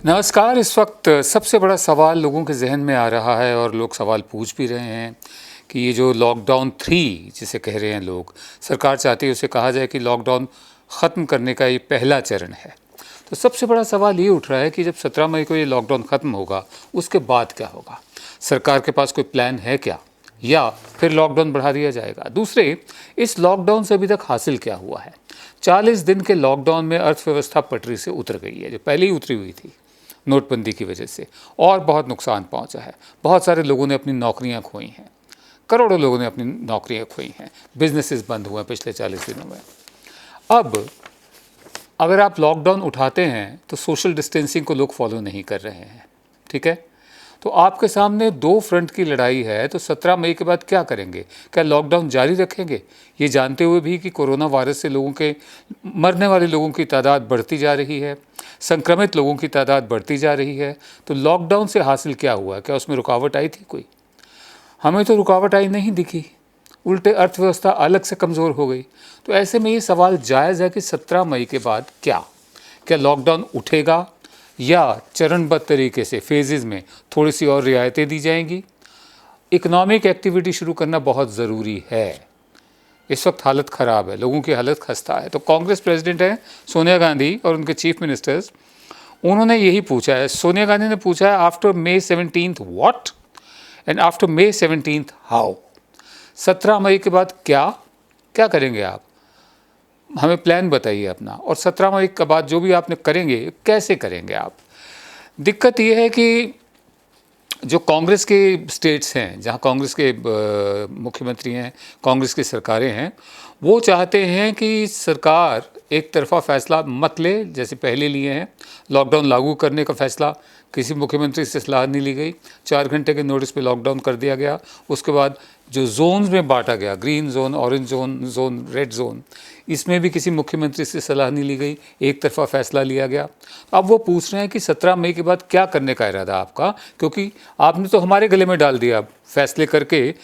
नमस्कार। इस वक्त सबसे बड़ा सवाल लोगों के जहन में आ रहा है और लोग सवाल पूछ भी रहे हैं कि ये जो लॉकडाउन 3 जिसे कह रहे हैं लोग, सरकार चाहती है उसे कहा जाए कि लॉकडाउन ख़त्म करने का ये पहला चरण है। तो सबसे बड़ा सवाल ये उठ रहा है कि जब 17 मई को ये लॉकडाउन ख़त्म होगा उसके बाद क्या होगा। सरकार के पास कोई प्लान है क्या, या फिर लॉकडाउन बढ़ा दिया जाएगा। दूसरे, इस लॉकडाउन से अभी तक हासिल क्या हुआ है। 40 दिन के लॉकडाउन में अर्थव्यवस्था पटरी से उतर गई है, जो पहले ही उतरी हुई थी नोटबंदी की वजह से, और बहुत नुकसान पहुंचा है। बहुत सारे लोगों ने अपनी नौकरियां खोई हैं, करोड़ों लोगों ने अपनी नौकरियां खोई हैं, बिजनेसेस बंद हुए हैं पिछले 40 दिनों में। अब अगर आप लॉकडाउन उठाते हैं तो सोशल डिस्टेंसिंग को लोग फॉलो नहीं कर रहे हैं, ठीक है। तो आपके सामने दो फ्रंट की लड़ाई है। तो 17 मई के बाद क्या करेंगे? क्या लॉकडाउन जारी रखेंगे, ये जानते हुए भी कि कोरोना वायरस से लोगों के मरने वाले लोगों की तादाद बढ़ती जा रही है, संक्रमित लोगों की तादाद बढ़ती जा रही है। तो लॉकडाउन से हासिल क्या हुआ? क्या उसमें रुकावट आई थी कोई? हमें तो रुकावट आई नहीं दिखी, उल्टे अर्थव्यवस्था अलग से कमज़ोर हो गई। तो ऐसे में ये सवाल जायज़ है कि 17 मई के बाद क्या लॉकडाउन उठेगा, या चरणबद्ध तरीके से फेजेस में थोड़ी सी और रियायतें दी जाएंगी। इकोनॉमिक एक्टिविटी शुरू करना बहुत ज़रूरी है। इस वक्त हालत ख़राब है, लोगों की हालत खस्ता है। तो कांग्रेस प्रेसिडेंट हैं सोनिया गांधी और उनके चीफ मिनिस्टर्स, उन्होंने यही पूछा है। सोनिया गांधी ने पूछा है, after May 17 what and after May 17 how. 17 मई के बाद क्या करेंगे आप? हमें प्लान बताइए अपना। और 17 मई के बाद जो भी आपने करेंगे, कैसे करेंगे आप? दिक्कत ये है कि जो कांग्रेस के स्टेट्स हैं, जहां कांग्रेस के मुख्यमंत्री हैं, कांग्रेस की सरकारें हैं, वो चाहते हैं कि सरकार एक तरफा फैसला मत ले, जैसे पहले लिए हैं। लॉकडाउन लागू करने का फैसला किसी मुख्यमंत्री से सलाह नहीं ली गई, 4 घंटे के नोटिस पे लॉकडाउन कर दिया गया। उसके बाद जो जोन्स में बांटा गया, green zone, orange zone, red zone, इसमें भी किसी मुख्यमंत्री से सलाह नहीं ली गई, एक तरफा फैसला लिया गया। अब वो पूछ रहे हैं कि 17 मई के बाद क्या करने का इरादा आपका, क्योंकि आपने तो हमारे गले में डाल दिया, फैसले करके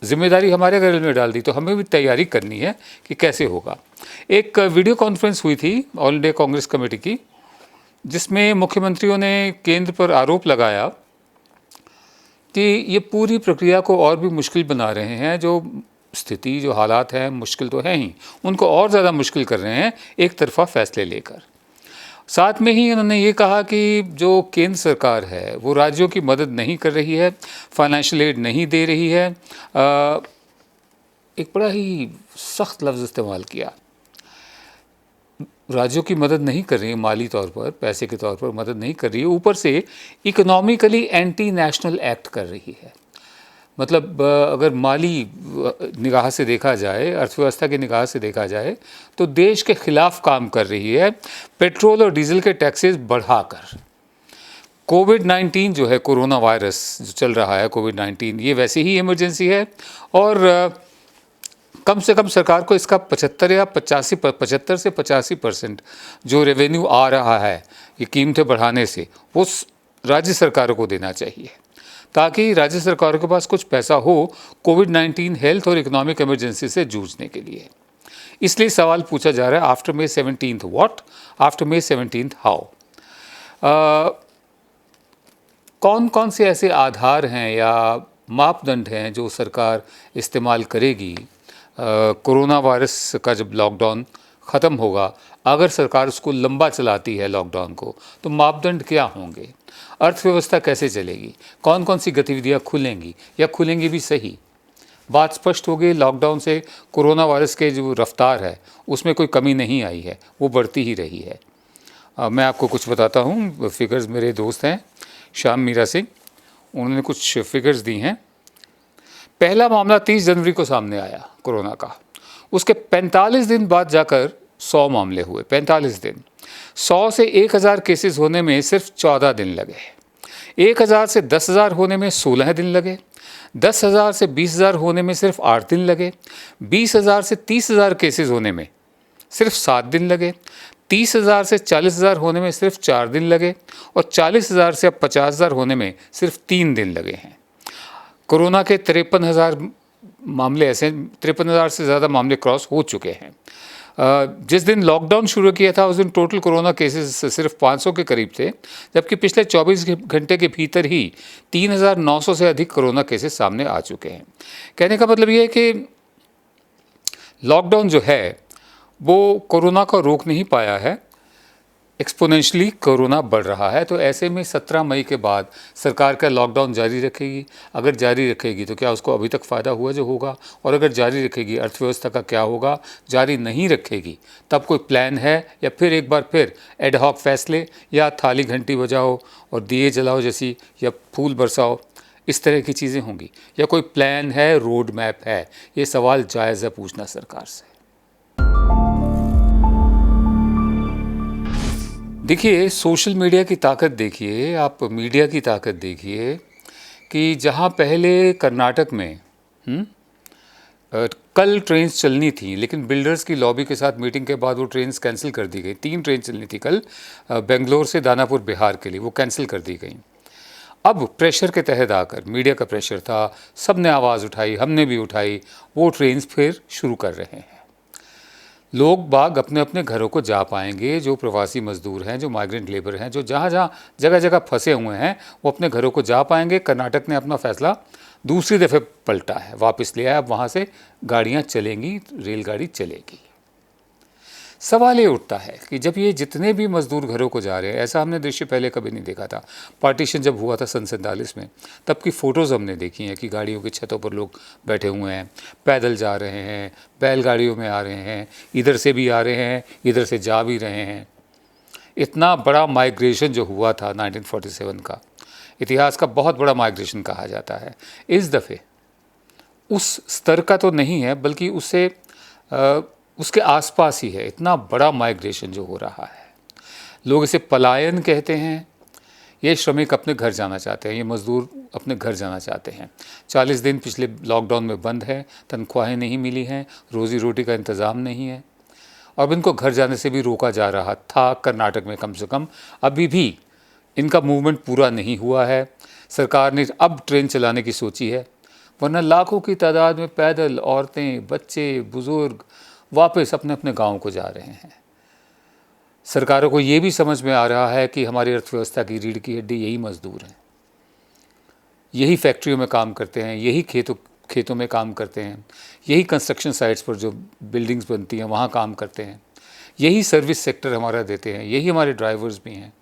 जिम्मेदारी हमारे गले में डाल दी, तो हमें भी तैयारी करनी है कि कैसे होगा। एक वीडियो कॉन्फ्रेंस हुई थी ऑल इंडिया कांग्रेस कमेटी की, जिसमें मुख्यमंत्रियों ने केंद्र पर आरोप लगाया कि ये पूरी प्रक्रिया को और भी मुश्किल बना रहे हैं। जो स्थिति, जो हालात हैं, मुश्किल तो हैं ही, उनको और ज़्यादा मुश्किल कर रहे हैं एक तरफा फैसले लेकर। साथ में ही उन्होंने ये कहा कि जो केंद्र सरकार है वो राज्यों की मदद नहीं कर रही है, फाइनेंशियल एड नहीं दे रही है। एक बड़ा ही सख्त लफ्ज़ इस्तेमाल किया, राज्यों की मदद नहीं कर रही है, माली तौर पर, पैसे के तौर पर मदद नहीं कर रही है, ऊपर से इकोनॉमिकली एंटी नेशनल एक्ट कर रही है। मतलब अगर माली निगाह से देखा जाए, अर्थव्यवस्था की निगाह से देखा जाए, तो देश के खिलाफ काम कर रही है, पेट्रोल और डीजल के टैक्सेस बढ़ाकर। कोविड-19 जो है, कोरोना वायरस जो चल रहा है, कोविड-19, ये वैसे ही इमरजेंसी है, और कम से कम सरकार को इसका 75 से 85% जो रेवेन्यू आ रहा है ये कीमतें बढ़ाने से, वो राज्य सरकारों को देना चाहिए, ताकि राज्य सरकारों के पास कुछ पैसा हो कोविड-19 हेल्थ और इकोनॉमिक इमरजेंसी से जूझने के लिए। इसलिए सवाल पूछा जा रहा है, after May 17 what, after May 17 how. कौन कौन से ऐसे आधार हैं या मापदंड हैं जो सरकार इस्तेमाल करेगी कोरोना वायरस का जब लॉकडाउन ख़त्म होगा? अगर सरकार उसको लंबा चलाती है लॉकडाउन को, तो मापदंड क्या होंगे? अर्थव्यवस्था कैसे चलेगी? कौन कौन सी गतिविधियां खुलेंगी, या खुलेंगी भी सही? बात स्पष्ट हो गई, लॉकडाउन से कोरोना वायरस के जो रफ्तार है उसमें कोई कमी नहीं आई है, वो बढ़ती ही रही है। मैं आपको कुछ बताता हूँ, फिगर्स मेरे दोस्त हैं श्याम मीरा सिंह, उन्होंने कुछ फिगर्स दी हैं। पहला मामला 30 जनवरी को सामने आया कोरोना का, उसके 45 दिन बाद जाकर 100 मामले हुए। 45 दिन, 100 से 1000 केसेस होने में सिर्फ 14 दिन लगे, 1000 से 10,000 होने में 16 दिन लगे, 10,000 से 20,000 होने में सिर्फ 8 दिन लगे, 20,000 से 30,000 केसेस होने में सिर्फ 7 दिन लगे, 30,000 से 40,000 होने में सिर्फ 4 दिन लगे, और 40,000 से अब 50,000 होने में सिर्फ 3 दिन लगे हैं। कोरोना के 53,000 मामले ऐसे, 53,000 से ज़्यादा मामले क्रॉस हो चुके हैं। जिस दिन लॉकडाउन शुरू किया था उस दिन टोटल कोरोना केसेस सिर्फ 500 के करीब थे, जबकि पिछले 24 घंटे के भीतर ही 3,900 से अधिक कोरोना केसेस सामने आ चुके हैं। कहने का मतलब ये है कि लॉकडाउन जो है वो कोरोना को रोक नहीं पाया है, एक्सपोनेंशियली कोरोना बढ़ रहा है। तो ऐसे में 17 मई के बाद सरकार का लॉकडाउन जारी रखेगी। अगर जारी रखेगी तो क्या उसको अभी तक फ़ायदा हुआ जो होगा, और अगर जारी रखेगी अर्थव्यवस्था का क्या होगा। जारी नहीं रखेगी तब कोई प्लान है, या फिर एक बार फिर एड हॉक फैसले, या थाली घंटी बजाओ और दिए जलाओ जैसी, या फूल बरसाओ, इस तरह की चीज़ें होंगी, या कोई प्लान है, रोड मैप है। ये सवाल जायज़ है पूछना सरकार से। देखिए, सोशल मीडिया की ताकत देखिए, आप मीडिया की ताकत देखिए कि जहाँ पहले कर्नाटक में कल ट्रेन्स चलनी थी, लेकिन बिल्डर्स की लॉबी के साथ मीटिंग के बाद वो ट्रेन्स कैंसिल कर दी गई। 3 ट्रेन चलनी थी कल बेंगलोर से दानापुर बिहार के लिए, वो कैंसिल कर दी गई। अब प्रेशर के तहत आकर, मीडिया का प्रेशर था, सब ने आवाज़ उठाई, हमने भी उठाई, वो ट्रेन्स फिर शुरू कर रहे हैं। लोग बाग अपने अपने घरों को जा पाएंगे। जो प्रवासी मजदूर हैं, जो माइग्रेंट लेबर हैं, जो जहाँ जगह जगह फंसे हुए हैं, वो अपने घरों को जा पाएंगे। कर्नाटक ने अपना फैसला दूसरी दफ़े पलटा है, वापस लिया है। अब वहाँ से गाड़ियाँ चलेंगी, रेलगाड़ी चलेगी। सवाल ये उठता है कि जब ये जितने भी मजदूर घरों को जा रहे हैं, ऐसा हमने दृश्य पहले कभी नहीं देखा था। पार्टीशन जब हुआ था सन 47 में, तब की फ़ोटोज़ हमने देखी हैं कि गाड़ियों की छतों पर लोग बैठे हुए हैं, पैदल जा रहे हैं, बैलगाड़ियों में आ रहे हैं, इधर से भी आ रहे हैं, इधर से जा भी रहे हैं। इतना बड़ा माइग्रेशन जो हुआ था 1947 का, इतिहास का बहुत बड़ा माइग्रेशन कहा जाता है। इस दफ़े उस स्तर का तो नहीं है, बल्कि उससे उसके आसपास ही है। इतना बड़ा माइग्रेशन जो हो रहा है, लोग इसे पलायन कहते हैं। ये श्रमिक अपने घर जाना चाहते हैं, ये मज़दूर अपने घर जाना चाहते हैं। 40 दिन पिछले लॉकडाउन में बंद है, तनख्वाहें नहीं मिली हैं, रोज़ी रोटी का इंतज़ाम नहीं है, अब इनको घर जाने से भी रोका जा रहा था। कर्नाटक में कम से कम अभी भी इनका मूवमेंट पूरा नहीं हुआ है। सरकार ने अब ट्रेन चलाने की सोची है, वरना लाखों की तादाद में पैदल औरतें, बच्चे, बुज़ुर्ग वापस अपने अपने गाँव को जा रहे हैं। सरकारों को ये भी समझ में आ रहा है कि हमारी अर्थव्यवस्था की रीढ़ की हड्डी यही मज़दूर हैं, यही फैक्ट्रियों में काम करते हैं, यही खेतों में काम करते हैं, यही कंस्ट्रक्शन साइट्स पर जो बिल्डिंग्स बनती हैं वहाँ काम करते हैं, यही सर्विस सेक्टर हमारा देते हैं, यही हमारे ड्राइवर्स भी हैं,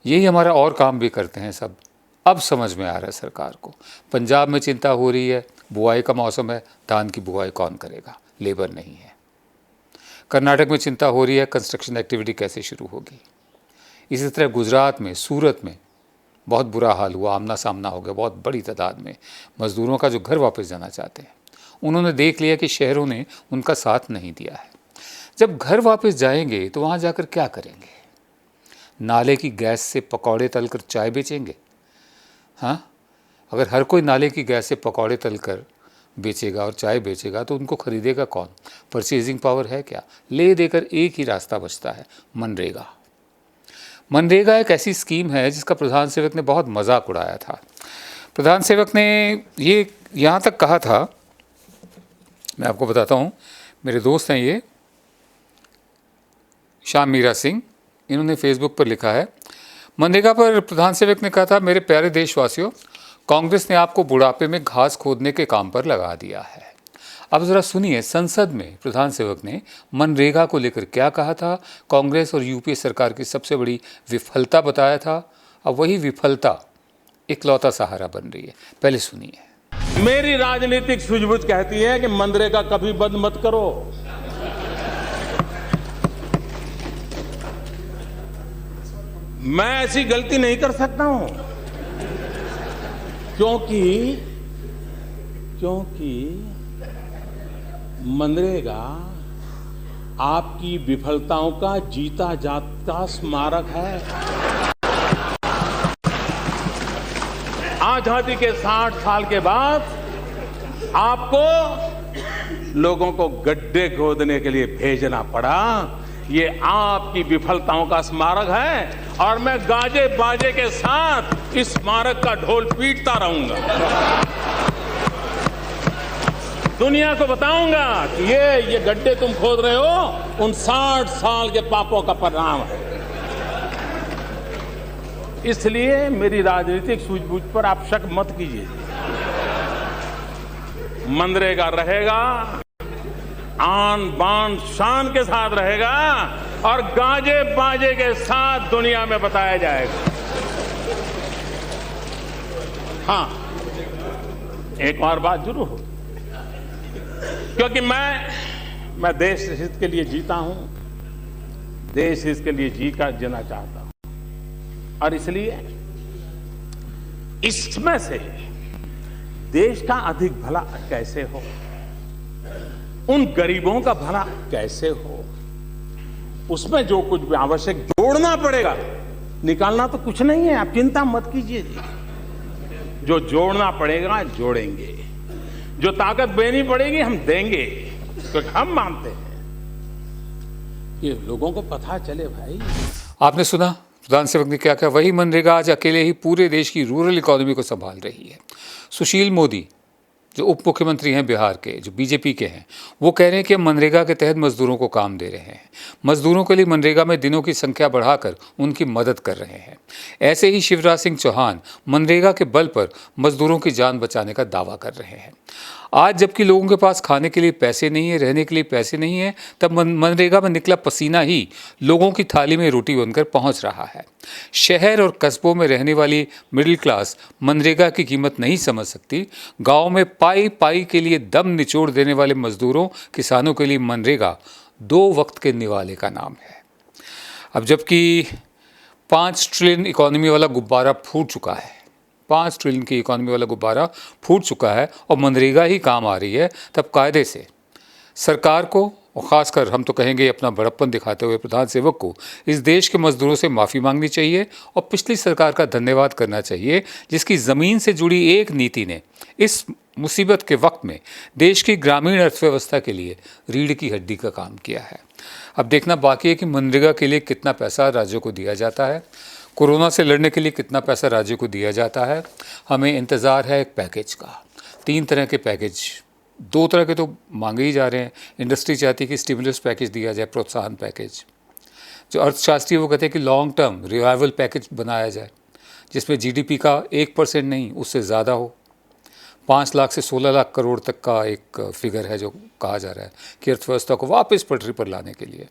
यही हमारा और काम भी करते हैं सब। अब समझ में आ रहा है सरकार को। पंजाब में चिंता हो रही है, बुआई का मौसम है, धान की बुआई कौन करेगा, लेबर नहीं है। कर्नाटक में चिंता हो रही है, कंस्ट्रक्शन एक्टिविटी कैसे शुरू होगी। इसी तरह गुजरात में, सूरत में बहुत बुरा हाल हुआ, आमना सामना हो गया बहुत बड़ी तादाद में मज़दूरों का जो घर वापस जाना चाहते हैं। उन्होंने देख लिया कि शहरों ने उनका साथ नहीं दिया है। जब घर वापस जाएंगे तो वहाँ जाकर क्या करेंगे? नाले की गैस से पकौड़े तलकर चाय बेचेंगे? हाँ, अगर हर कोई नाले की गैस से पकौड़े तलकर बेचेगा और चाय बेचेगा तो उनको ख़रीदेगा कौन? परचेजिंग पावर है क्या? ले देकर एक ही रास्ता बचता है, मनरेगा। मनरेगा एक ऐसी स्कीम है जिसका प्रधान सेवक ने बहुत मजाक उड़ाया था। प्रधान सेवक ने ये यहाँ तक कहा था, मैं आपको बताता हूँ, मेरे दोस्त हैं ये श्याम मीरा सिंह, इन्होंने फेसबुक पर लिखा है। मनरेगा पर प्रधान सेवक ने कहा था, मेरे प्यारे देशवासियों, कांग्रेस ने आपको बुढ़ापे में घास खोदने के काम पर लगा दिया है। अब ज़रा सुनिए, संसद में प्रधान सेवक ने मनरेगा को लेकर क्या कहा था, कांग्रेस और यूपीए सरकार की सबसे बड़ी विफलता बताया था। अब वही विफलता इकलौता सहारा बन रही है। पहले सुनिए। मेरी राजनीतिक सूझबूझ कहती है कि मनरेगा कभी बंद मत करो। मैं ऐसी गलती नहीं कर सकता हूं, क्योंकि मनरेगा आपकी विफलताओं का जीता जागता स्मारक है। आजादी के 60 साल के बाद आपको लोगों को गड्ढे खोदने के लिए भेजना पड़ा। ये आपकी विफलताओं का स्मारक है और मैं गाजे बाजे के साथ इस स्मारक का ढोल पीटता रहूंगा। दुनिया को बताऊंगा कि ये गड्ढे तुम खोद रहे हो उन 60 साल के पापों का परिणाम है। इसलिए मेरी राजनीतिक सूझबूझ पर आप शक मत कीजिए। मनरेगा रहेगा, आन बान शान के साथ रहेगा और गाजे बाजे के साथ दुनिया में बताया जाएगा। हाँ, एक और बात जरूर हो, क्योंकि मैं देश हित के लिए जीता हूं, देश हित के लिए जीना चाहता हूं और इसलिए इसमें से देश का अधिक भला कैसे हो, उन गरीबों का भला कैसे हो, उसमें जो कुछ भी आवश्यक जोड़ना पड़ेगा, निकालना तो कुछ नहीं है, आप चिंता मत कीजिए। जो जोड़ना पड़ेगा जोड़ेंगे, जो ताकत देनी पड़ेगी हम देंगे, क्योंकि हम मानते हैं ये लोगों को पता चले। भाई, आपने सुना प्रधान सेवक ने क्या कहा। वही मनरेगा आज अकेले ही पूरे देश की रूरल इकोनॉमी को संभाल रही है। सुशील मोदी जो उप मुख्यमंत्री हैं बिहार के, जो बीजेपी के हैं, वो कह रहे हैं कि हम मनरेगा के तहत मजदूरों को काम दे रहे हैं, मजदूरों के लिए मनरेगा में दिनों की संख्या बढ़ाकर उनकी मदद कर रहे हैं। ऐसे ही शिवराज सिंह चौहान मनरेगा के बल पर मजदूरों की जान बचाने का दावा कर रहे हैं। आज जबकि लोगों के पास खाने के लिए पैसे नहीं है, रहने के लिए पैसे नहीं है, तब मनरेगा में निकला पसीना ही लोगों की थाली में रोटी बनकर पहुंच रहा है। शहर और कस्बों में रहने वाली मिडिल क्लास मनरेगा की कीमत नहीं समझ सकती। गांव में पाई पाई के लिए दम निचोड़ देने वाले मजदूरों, किसानों के लिए मनरेगा 2 वक्त के निवाले का नाम है। अब जबकि 5 ट्रिलियन इकोनॉमी वाला गुब्बारा फूट चुका है, 5 ट्रिलियन की इकोनॉमी वाला गुब्बारा फूट चुका है और मनरेगा ही काम आ रही है, तब कायदे से सरकार को, और ख़ासकर हम तो कहेंगे अपना बड़प्पन दिखाते हुए प्रधान सेवक को, इस देश के मजदूरों से माफ़ी मांगनी चाहिए और पिछली सरकार का धन्यवाद करना चाहिए, जिसकी ज़मीन से जुड़ी एक नीति ने इस मुसीबत के वक्त में देश की ग्रामीण अर्थव्यवस्था के लिए रीढ़ की हड्डी का काम किया है। अब देखना बाकी है कि मनरेगा के लिए कितना पैसा राज्यों को दिया जाता है, कोरोना से लड़ने के लिए कितना पैसा राज्यों को दिया जाता है। हमें इंतज़ार है एक पैकेज का। 3 तरह के पैकेज, 2 तरह के तो मांगे ही जा रहे हैं। इंडस्ट्री चाहती है कि स्टिमुलस पैकेज दिया जाए, प्रोत्साहन पैकेज। जो अर्थशास्त्री वो कहते हैं कि लॉन्ग टर्म रिवाइवल पैकेज बनाया जाए, जिसमें जीडीपी का 1% नहीं उससे ज़्यादा हो। 5 लाख से 16 लाख करोड़ तक का एक फिगर है जो कहा जा रहा है कि अर्थव्यवस्था को वापस पटरी पर लाने के लिए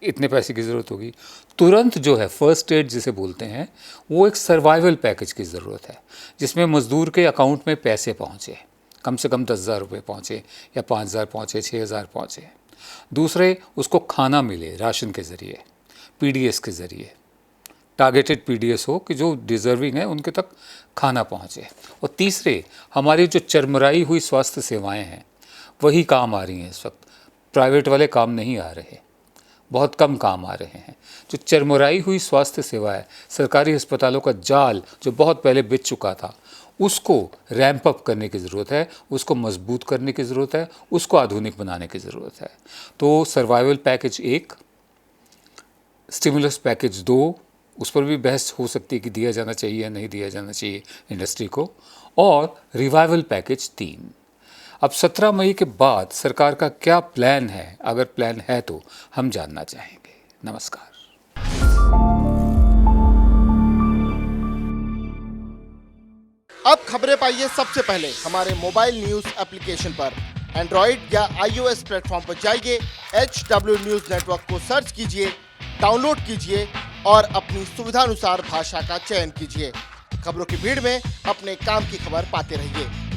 इतने पैसे की ज़रूरत होगी। तुरंत जो है फर्स्ट एड जिसे बोलते हैं, वो एक सर्वाइवल पैकेज की ज़रूरत है, जिसमें मज़दूर के अकाउंट में पैसे पहुँचे, कम से कम 10,000 रुपये पहुँचे या 5,000 पहुँचे, 6,000 पहुँचे। दूसरे, उसको खाना मिले राशन के ज़रिए, पीडीएस के ज़रिए, टारगेटेड पीडीएस हो कि जो डिज़र्विंग है उनके तक खाना पहुँचे। और तीसरे, हमारी जो चरमराई हुई स्वास्थ्य सेवाएं हैं वही काम आ रही हैं इस वक्त। प्राइवेट वाले काम नहीं आ रहे, बहुत कम काम आ रहे हैं। जो चरमराई हुई स्वास्थ्य सेवा है, सरकारी अस्पतालों का जाल जो बहुत पहले बिछ चुका था, उसको रैंप अप करने की ज़रूरत है, उसको मजबूत करने की ज़रूरत है, उसको आधुनिक बनाने की ज़रूरत है। तो सर्वाइवल पैकेज 1, स्टिमुलस पैकेज 2, उस पर भी बहस हो सकती है कि दिया जाना चाहिए या नहीं दिया जाना चाहिए इंडस्ट्री को, और रिवाइवल पैकेज 3। अब 17 मई के बाद सरकार का क्या प्लान है, अगर प्लान है तो हम जानना चाहेंगे। नमस्कार। अब खबरें पाइए सबसे पहले हमारे मोबाइल न्यूज एप्लीकेशन पर। एंड्रॉइड या iOS प्लेटफॉर्म पर जाइए, HW न्यूज नेटवर्क को सर्च कीजिए, डाउनलोड कीजिए और अपनी सुविधानुसार भाषा का चयन कीजिए। खबरों की भीड़ में अपने काम की खबर पाते रहिए।